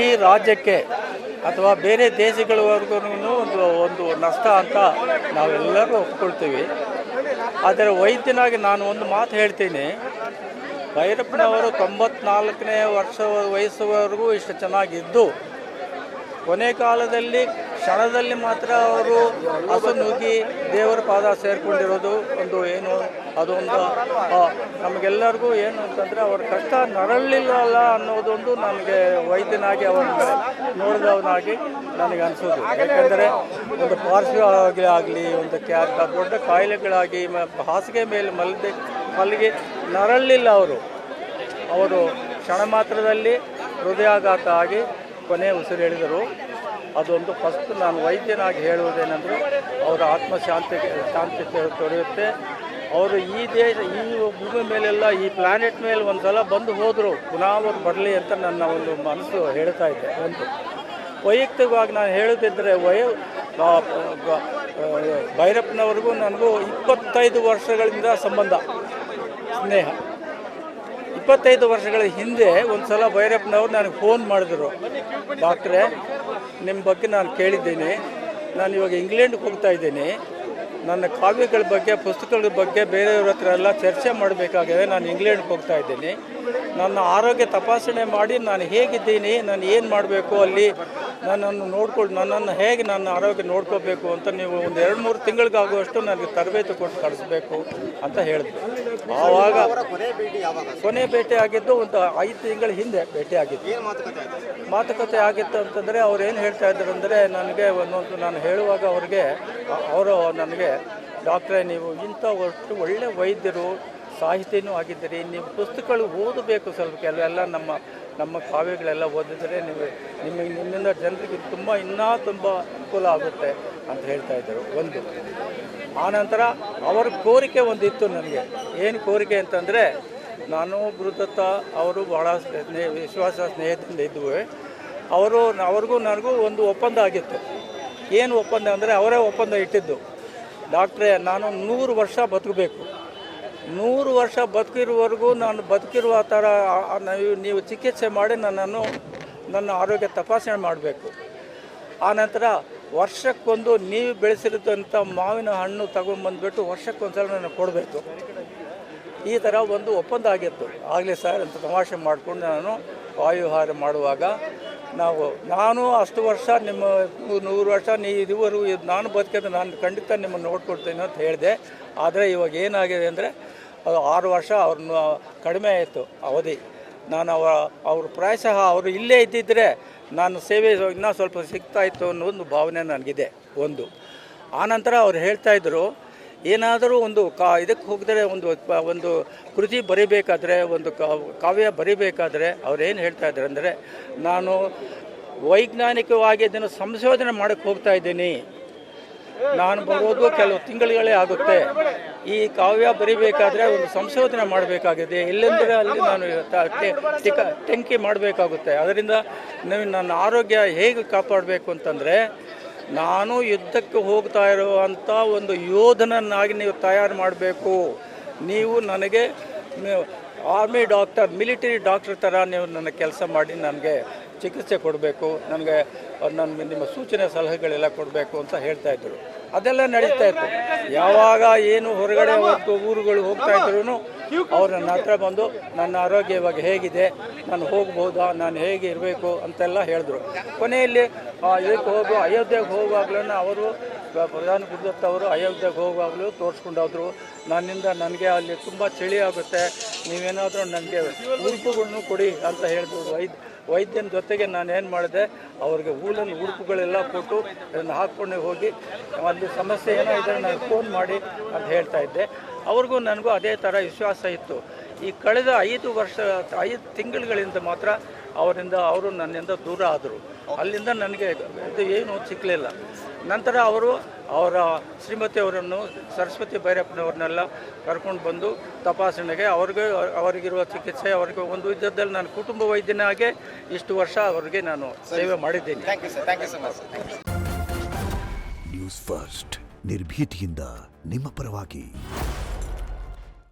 ಈ ರಾಜ್ಯಕ್ಕೆ ಅಥವಾ ಬೇರೆ ದೇಶಗಳವರೆಗೂ ಒಂದು ನಷ್ಟ ಅಂತ ನಾವೆಲ್ಲರೂ ಒಪ್ಕೊಳ್ತೀವಿ. ಆದರೆ ವೈದ್ಯನಾಗಿ ನಾನು ಒಂದು ಮಾತು ಹೇಳ್ತೀನಿ, ಭೈರಪ್ಪನವರು 94ನೇ ವರ್ಷ ವಯಸ್ಸುವರೆಗೂ ಇಷ್ಟು ಚೆನ್ನಾಗಿದ್ದು ಕೊನೆ ಕಾಲದಲ್ಲಿ ಕ್ಷಣದಲ್ಲಿ ಮಾತ್ರ ಅವರು ಹಸುನುಗ್ಗಿ ದೇವರ ಪಾದ ಸೇರಿಕೊಂಡಿರೋದು ಒಂದು ಏನು ಅದೊಂದು ನಮಗೆಲ್ಲರಿಗೂ ಏನು ಅಂತಂದರೆ ಅವ್ರ ಕಷ್ಟ ನರಳಿಲ್ಲ ಅನ್ನೋದೊಂದು ನನಗೆ ವೈದ್ಯನಾಗಿ ಅವ್ರನ್ನ ನೋಡಿದವನಾಗಿ ನನಗೆ ಅನಿಸೋದು. ಯಾಕೆಂದರೆ ಒಂದು ಪಾರ್ಶ್ವ ಆಗಲಿ ಒಂದು ದೊಡ್ಡ ಕಾಯಿಲೆಗಳಾಗಿ ಹಾಸಿಗೆ ಮೇಲೆ ಮಲಗಿ ನರಳಿಲ್ಲ ಅವರು ಕ್ಷಣ ಮಾತ್ರದಲ್ಲಿ ಹೃದಯಾಘಾತ ಆಗಿ ಕೊನೆ ಉಸಿರೆಳೆದರು. ಅದೊಂದು ಫಸ್ಟ್ ನಾನು ವೈದ್ಯನಾಗಿ ಹೇಳುವುದೇನೆಂದರೆ ಅವರ ಆತ್ಮಶಾಂತಿ ತೊರೆಯುತ್ತೆ. ಅವರು ಈ ಭೂಮಿ ಮೇಲೆಲ್ಲ ಈ ಪ್ಲ್ಯಾನೆಟ್ ಮೇಲೆ ಒಂದು ಸಲ ಬಂದು ಹೋದರು, ಪುನಃ ಅವರು ಬರಲಿ ಅಂತ ನನ್ನ ಒಂದು ಮನಸ್ಸು ಹೇಳ್ತಾ ಇದೆ. ಒಂದು ವೈಯಕ್ತಿಕವಾಗಿ ನಾನು ಹೇಳೋದಿದ್ದರೆ ಭೈರಪ್ಪನವ್ರಿಗೂ ನನಗೂ 25 ವರ್ಷಗಳಿಂದ ಸಂಬಂಧ, ಸ್ನೇಹ. 25 ವರ್ಷಗಳ ಹಿಂದೆ ಒಂದು ಸಲ ಭೈರಪ್ಪನವ್ರು ನನಗೆ ಫೋನ್ ಮಾಡಿದ್ರು, ಡಾಕ್ಟ್ರೇ ನಿಮ್ಮ ಬಗ್ಗೆ ನಾನು ಕೇಳಿದ್ದೀನಿ, ನಾನು ಇವಾಗ ಇಂಗ್ಲೆಂಡ್ಗೆ ಹೋಗ್ತಾ ಇದ್ದೀನಿ, ನನ್ನ ಕಾವ್ಯಗಳ ಬಗ್ಗೆ ಪುಸ್ತಕಗಳ ಬಗ್ಗೆ ಬೇರೆಯವ್ರ ಹತ್ರ ಎಲ್ಲ ಚರ್ಚೆ ಮಾಡಬೇಕಾಗಿದೆ, ನಾನು ಇಂಗ್ಲೆಂಡ್ಗೆ ಹೋಗ್ತಾ ಇದ್ದೀನಿ, ನನ್ನ ಆರೋಗ್ಯ ತಪಾಸಣೆ ಮಾಡಿ ನಾನು ಹೇಗಿದ್ದೀನಿ, ನಾನು ಏನು ಮಾಡಬೇಕು ಅಲ್ಲಿ, ನನ್ನನ್ನು ಹೇಗೆ ನನ್ನ ಆರೋಗ್ಯ ನೋಡ್ಕೋಬೇಕು ಅಂತ ನೀವು ಒಂದು 2-3 ತಿಂಗಳಿಗಾಗುವಷ್ಟು ನನಗೆ ತರಬೇತಿ ಕೊಟ್ಟು ಕಳಿಸ್ಬೇಕು ಅಂತ ಹೇಳಿದ್ರು. ಆವಾಗ ಕೊನೆ ಭೇಟಿ ಆಗಿದ್ದು ಒಂದು 5 ತಿಂಗಳ ಹಿಂದೆ ಭೇಟಿ ಆಗಿದ್ದು. ಮಾತುಕತೆ ಆಗಿತ್ತು ಅಂತಂದರೆ ಅವ್ರು ಏನು ಹೇಳ್ತಾ ಇದ್ರು ಅಂದರೆ, ನನಗೆ ಒಂದೊಂದು ನಾನು ಹೇಳುವಾಗ ಅವರು ನನಗೆ, ಡಾಕ್ಟ್ರೇ ನೀವು ಇಂಥ ಅಷ್ಟು ಒಳ್ಳೆ ವೈದ್ಯರು, ಸಾಹಿತಿನೂ ಆಗಿದ್ದೀರಿ, ನೀವು ಪುಸ್ತಕಗಳು ಓದಬೇಕು, ಸ್ವಲ್ಪ ಕೆಲವೆಲ್ಲ ನಮ್ಮ ಕಾವ್ಯಗಳೆಲ್ಲ ಓದಿದರೆ ನಿಮ್ಮಿಂದ ಜನರಿಗೆ ಇನ್ನೂ ತುಂಬ ಅನುಕೂಲ ಆಗುತ್ತೆ ಅಂತ ಹೇಳ್ತಾ ಇದ್ದರು. ಒಂದು ಆನಂತರ ಅವರ ಕೋರಿಕೆ ಒಂದಿತ್ತು ನನಗೆ. ಏನು ಕೋರಿಕೆ ಅಂತಂದರೆ, ನಾನು ಗುರುದತ್ತ ಅವರು ಭಾಳ ವಿಶ್ವಾಸ ಸ್ನೇಹದಿಂದ ಇದ್ವು. ಅವ್ರಿಗೂ ನನಗೂ ಒಂದು ಒಪ್ಪಂದ ಆಗಿತ್ತು. ಏನು ಒಪ್ಪಂದ ಅಂದರೆ, ಅವರೇ ಒಪ್ಪಂದ ಇಟ್ಟಿದ್ದು, ಡಾಕ್ಟ್ರೇ ನಾನು 100 ವರ್ಷ ಬದುಕಬೇಕು, 100 ವರ್ಷ ಬದುಕಿರುವವರೆಗೂ ನಾನು ಬದುಕಿರುವ ಥರ ನೀವು ಚಿಕಿತ್ಸೆ ಮಾಡಿ ನನ್ನ ಆರೋಗ್ಯ ತಪಾಸಣೆ ಮಾಡಬೇಕು. ಆನಂತರ ವರ್ಷಕ್ಕೊಂದು ನೀವು ಬೆಳೆಸಿರೋದಂಥ ಮಾವಿನ ಹಣ್ಣು ತಗೊಂಡ್ಬಂದುಬಿಟ್ಟು ವರ್ಷಕ್ಕೊಂದು ಸಲ ನನಗೆ ಕೊಡಬೇಕು. ಈ ಥರ ಒಂದು ಒಪ್ಪಂದ ಆಗಿತ್ತು. ಆಗಲಿ ಸರ್ ಅಂತ ತಮಾಷೆ ಮಾಡಿಕೊಂಡು ನಾನು ವಾಯುಹಾರ ಮಾಡುವಾಗ ನಾನು ಅಷ್ಟು ವರ್ಷ ನಿಮ್ಮ 100 ವರ್ಷ ಇದುವರೆಗೂ ನಾನು ಬದುಕಿದ್ರೆ ನಾನು ಖಂಡಿತ ನಿಮ್ಮನ್ನು ನೋಡ್ಕೊಡ್ತೀನಿ ಅಂತ ಹೇಳಿದೆ. ಆದರೆ ಇವಾಗ ಏನಾಗಿದೆ ಅಂದರೆ, ಅದು 6 ವರ್ಷ ಅವ್ರನ್ನ ಕಡಿಮೆ ಆಯಿತು ಅವಧಿ. ನಾನು ಅವರು ಪ್ರಾಯಶಃ ಅವರು ಇಲ್ಲೇ ಇದ್ದಿದ್ದರೆ ನಾನು ಸೇವೆ ಇನ್ನೂ ಸ್ವಲ್ಪ ಸಿಗ್ತಾಯಿತ್ತು ಅನ್ನೋ ಒಂದು ಭಾವನೆ ನನಗಿದೆ. ಒಂದು ಆನಂತರ ಅವ್ರು ಹೇಳ್ತಾಯಿದ್ರು, ಏನಾದರೂ ಒಂದು ಇದಕ್ಕೆ ಹೋಗಿದ್ರೆ ಒಂದು ಕೃತಿ ಬರೀಬೇಕಾದ್ರೆ, ಒಂದು ಕಾವ್ಯ ಬರೀಬೇಕಾದ್ರೆ ಅವ್ರೇನು ಹೇಳ್ತಾಯಿದ್ರು ಅಂದರೆ, ನಾನು ವೈಜ್ಞಾನಿಕವಾಗಿ ಅದನ್ನು ಸಂಶೋಧನೆ ಮಾಡೋಕ್ಕೆ ಹೋಗ್ತಾ ಇದ್ದೀನಿ, ನಾನು ಬರೋದು ಕೆಲವು ತಿಂಗಳುಗಳೇ ಆಗುತ್ತೆ, ಈ ಕಾವ್ಯ ಬರೀಬೇಕಾದ್ರೆ ಒಂದು ಸಂಶೋಧನೆ ಮಾಡಬೇಕಾಗಿದೆ, ಇಲ್ಲಂದರೆ ಅಲ್ಲಿ ನಾನು ಟೆಂಕಿ ಮಾಡಬೇಕಾಗುತ್ತೆ. ಅದರಿಂದ ನನ್ನ ಆರೋಗ್ಯ ಹೇಗೆ ಕಾಪಾಡಬೇಕು ಅಂತಂದರೆ, ನಾನು ಯುದ್ಧಕ್ಕೆ ಹೋಗ್ತಾ ಇರುವಂಥ ಒಂದು ಯೋಧನನ್ನಾಗಿ ನೀವು ತಯಾರು ಮಾಡಬೇಕು. ನೀವು ನನಗೆ ಆರ್ಮಿ ಡಾಕ್ಟರ್, ಮಿಲಿಟರಿ ಡಾಕ್ಟರ್ ಥರ ನೀವು ನನ್ನ ಕೆಲಸ ಮಾಡಿ ನನಗೆ ಚಿಕಿತ್ಸೆ ಕೊಡಬೇಕು, ನನಗೆ ನಿಮ್ಮ ಸೂಚನೆ ಸಲಹೆಗಳೆಲ್ಲ ಕೊಡಬೇಕು ಅಂತ ಹೇಳ್ತಾಯಿದ್ರು. ಅದೆಲ್ಲ ನಡೀತಾ ಇತ್ತು. ಯಾವಾಗ ಏನು ಹೊರಗಡೆ ಊರುಗಳು ಹೋಗ್ತಾ ಇದ್ರು ಅವ್ರು ನನ್ನ ಹತ್ರ ಬಂದು ನನ್ನ ಆರೋಗ್ಯ ಇವಾಗ ಹೇಗಿದೆ, ನಾನು ಹೋಗ್ಬೋದಾ, ನಾನು ಹೇಗೆ ಇರಬೇಕು ಅಂತೆಲ್ಲ ಹೇಳಿದ್ರು. ಕೊನೆಯಲ್ಲಿ ಇದಕ್ಕೆ ಅಯೋಧ್ಯೆಗೆ ಹೋಗುವಾಗಲೂ ಅವರು ಪ್ರಧಾನಿ ಗುರುದತ್ತ ಅವರು ಅಯೋಧ್ಯೆಗೆ ಹೋಗುವಾಗಲೂ ತೋರಿಸ್ಕೊಂಡೋದ್ರು, ನನಗೆ ಅಲ್ಲಿ ತುಂಬ ಚಳಿ ಆಗುತ್ತೆ, ನೀವೇನಾದರೂ ನನಗೆ ಉಡುಪುಗಳನ್ನು ಕೊಡಿ ಅಂತ ಹೇಳಿದ್ರು. ವೈದ್ಯನ ಜೊತೆಗೆ ನಾನೇನು ಮಾಡಿದೆ, ಅವ್ರಿಗೆ ಊಲನ್ನು ಉಡುಪುಗಳೆಲ್ಲ ಕೊಟ್ಟು ಅದನ್ನು ಹಾಕ್ಕೊಂಡು ಹೋಗಿ ಅಲ್ಲಿ ಸಮಸ್ಯೆ ಏನೋ ಇದ್ದರೆ ನನಗೆ ಫೋನ್ ಮಾಡಿ ಅಂತ ಹೇಳ್ತಾ ಇದ್ದೆ. ಅವ್ರಿಗೂ ನನಗೂ ಅದೇ ಥರ ವಿಶ್ವಾಸ ಇತ್ತು. ಈ ಕಳೆದ 5 ತಿಂಗಳುಗಳಿಂದ ಮಾತ್ರ ಅವರು ನನ್ನಿಂದ ದೂರ ಆದರು. ಅಲ್ಲಿಂದ ನನಗೆ ಇದು ಏನೂ ಸಿಕ್ಕಲಿಲ್ಲ. ನಂತರ ಅವರ ಶ್ರೀಮತಿಯವರನ್ನು, ಸರಸ್ವತಿ ಭೈರಪ್ಪನವ್ರನ್ನೆಲ್ಲ ಕರ್ಕೊಂಡು ಬಂದು ತಪಾಸಣೆಗೆ ಅವರಿಗಿರುವ ಚಿಕಿತ್ಸೆ, ಅವರಿಗೆ ಒಂದು ವಿಧದಲ್ಲಿ ನಾನು ಕುಟುಂಬ ವೈದ್ಯನಾಗೆ ಇಷ್ಟು ವರ್ಷ ಅವರಿಗೆ ನಾನು ಸೇವೆ ಮಾಡಿದ್ದೀನಿ. ನ್ಯೂಸ್ ಫಸ್ಟ್, ನಿರ್ಭೀತಿಯಿಂದ ನಿಮ್ಮ ಪರವಾಗಿ.